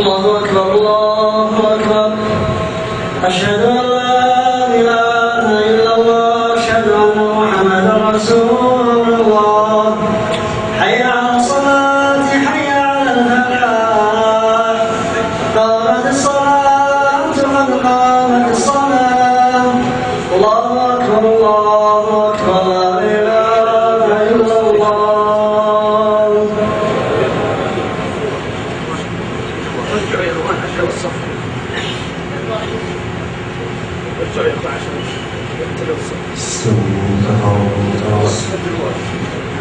الله أكبر الله أكبر أشهد أن لا إله إلا الله أشهد أن محمدا رسول الله حي على الصلاة حي على الفلاح قامت الصلاة قد قامت الصلاة الله أكبر لا إله إلا الله استووا تراصوا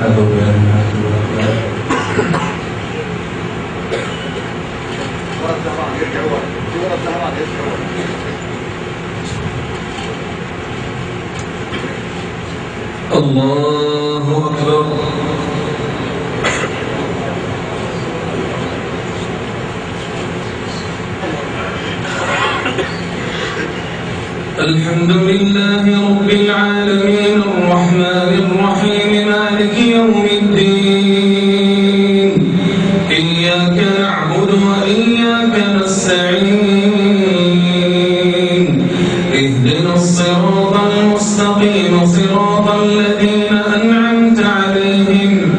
حذوا الله أكبر الحمد لله رب العالمين الرحمن الرحيم مالك يوم الدين إياك نعبد وإياك نستعين اهدنا الصراط المستقيم صراط الذين أنعمت عليهم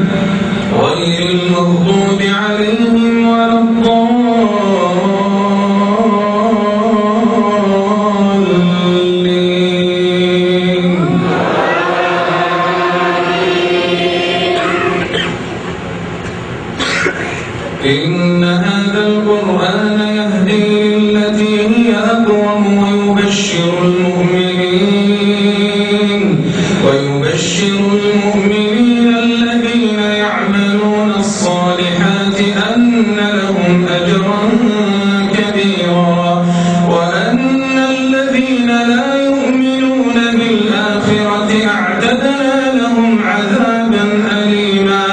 غير المغضوب عليهم ولا الضالين إن هذا القرآن يهدي للتي هي أقوم ويبشر المؤمنين الذين يعملون الصالحات أن لهم أجرا كبيرا وأن الذين لا يؤمنون بالآخرة أعتدنا لهم عذابا أليما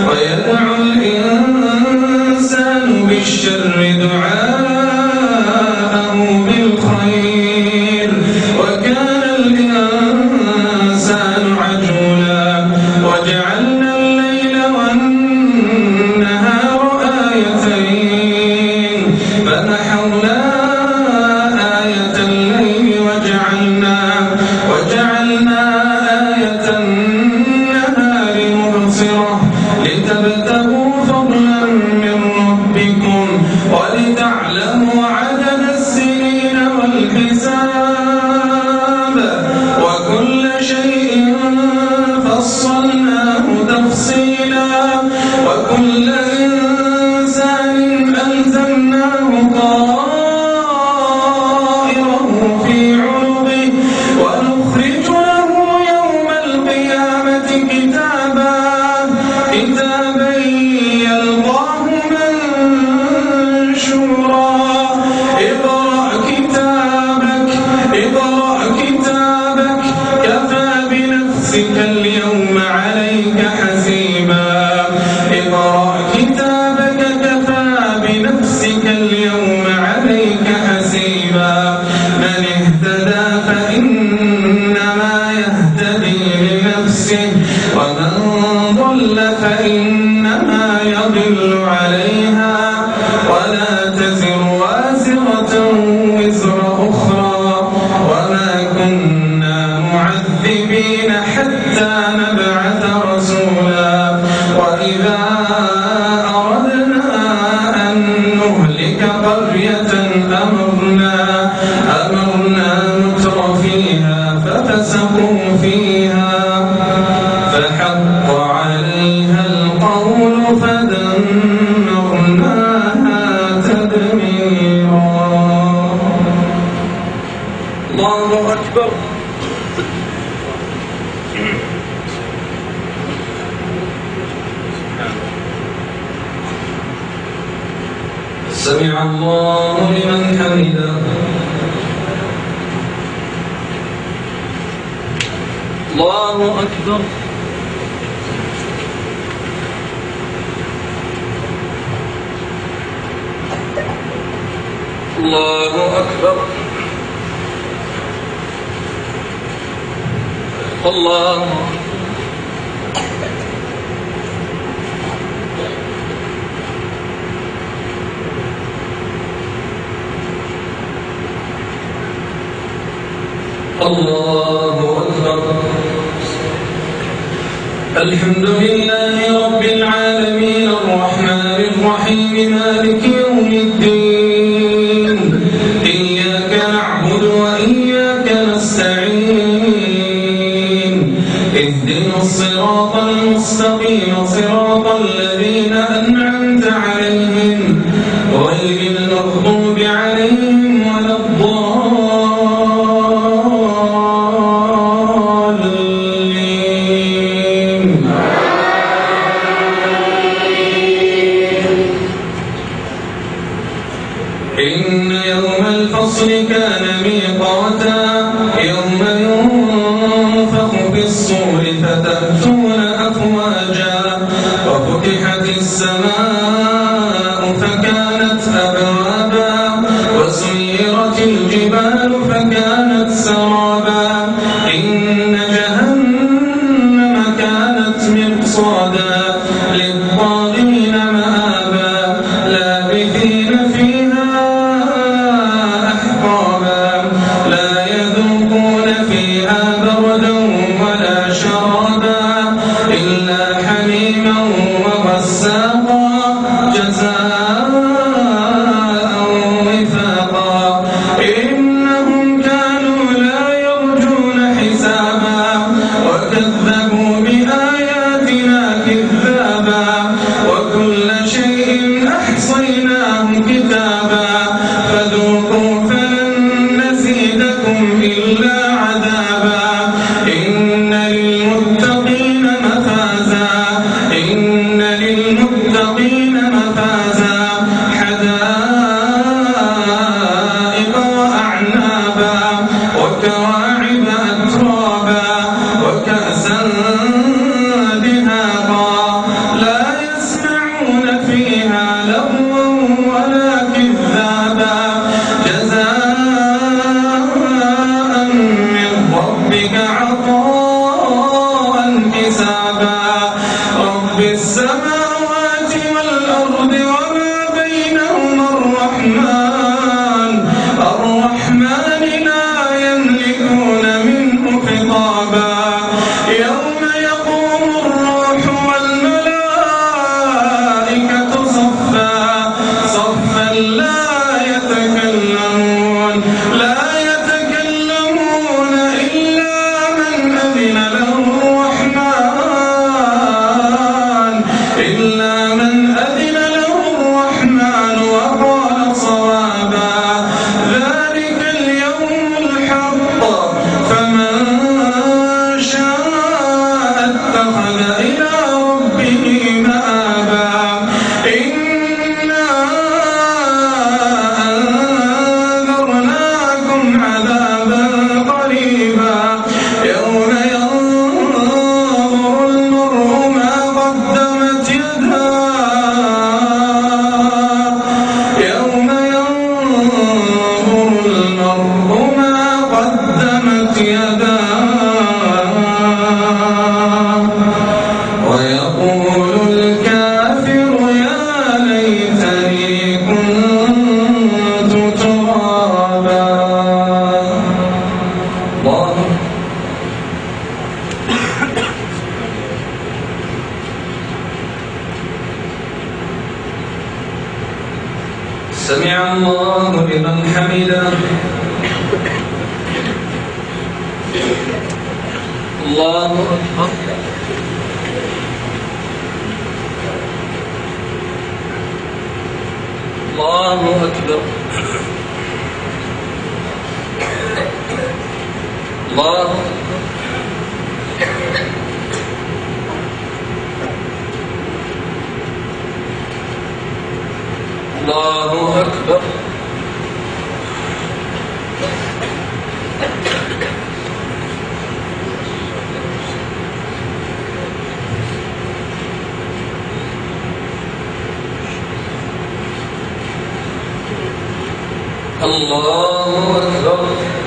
ويدعو الإنسان بالشر دعاءه بالخير وكان الإنسان عجولا وجعلنا الليل والنهار آيتين فمحونا آية الليل وجعلنا آية النهار مبصرة لتبتغوا فضلا من ربكم ولتعلموا عدد السنين والحساب وكل شيء فصلناه تفصيلا وكل إنسان ألزمناه طائره في عنقه ونخرج له يوم القيامة كتابا يلقاه منشورا اقرأ كتابك كفى بنفسك اليوم عليك حسيبا اقرأ كتابك كفى بنفسك اليوم عليك حسيبا من اهتدى فإنما يهتدي لنفسه ومن ضل فإنما يضل عليها ولا تزر وازرة وزر أخرى وما كنا معذبين حتى نبعث رسولا وإذا أردنا أن نهلك قرية أمرنا متر فيها ففسقوا فيها فحق عليها القول فدمرناها تدميرا الله أكبر سمع الله لمن حمده الله أكبر الله أكبر الله الله أكبر. الحمد لله رب العالمين الرحمن الرحيم مالك يوم الدين إياك نعبد وإياك نستعين اهدنا الصراط المستقيم صراط الذين أنعمت عليهم غير المغضوب عليهم ولا الضالين. إن يوم الفصل كان ميقاتا يوم ينفخ في الصور فتأتون أفواجا وفتحت السماء فكانت أبوابا وسيرت الجبال فكانت سرابا إن جهنم كانت مرصادا للطاغين مآبا لابثين فيها أحقابا لا يذوقون فيها بردا ولا شرابا إلا حميما وغساقا جزاء وفاقا إنهم كانوا لا يرجون حسابا وكذبوا بآياتنا كذابا وكل شيء أحصيناه كتابا فذوقوا فلن نزيدكم إلا عذابا إن للمتقين مفازا إن للمتقين مفازا حدائق وأعنابا وكواعب أترابا وكأسا دهاقا لا يسمعون فيها لغوا ولا كذابا جزاء من ربك عطاء حسابا رب السماوات والأرض وما بينهما الرحمن لا يملكون منه خطابا يوم يقوم الروح والملائكة صفا صفا لا يتكلمون إلا من أذن له الرحمن وقال صوابا ذلك اليوم الحق فمن شاء اتخذ إلى ربه مآبا إنا أنذرناكم عذابا قريبا يوم ينظر المرء ما قدمت يداه يوم ينظر المرء ما قدمت يداه ويقول الكافر يا ليتني كنت ترابا. الله سمع الله لمن حمده. الله أكبر. الله أكبر. الله الله أكبر. الله أكبر.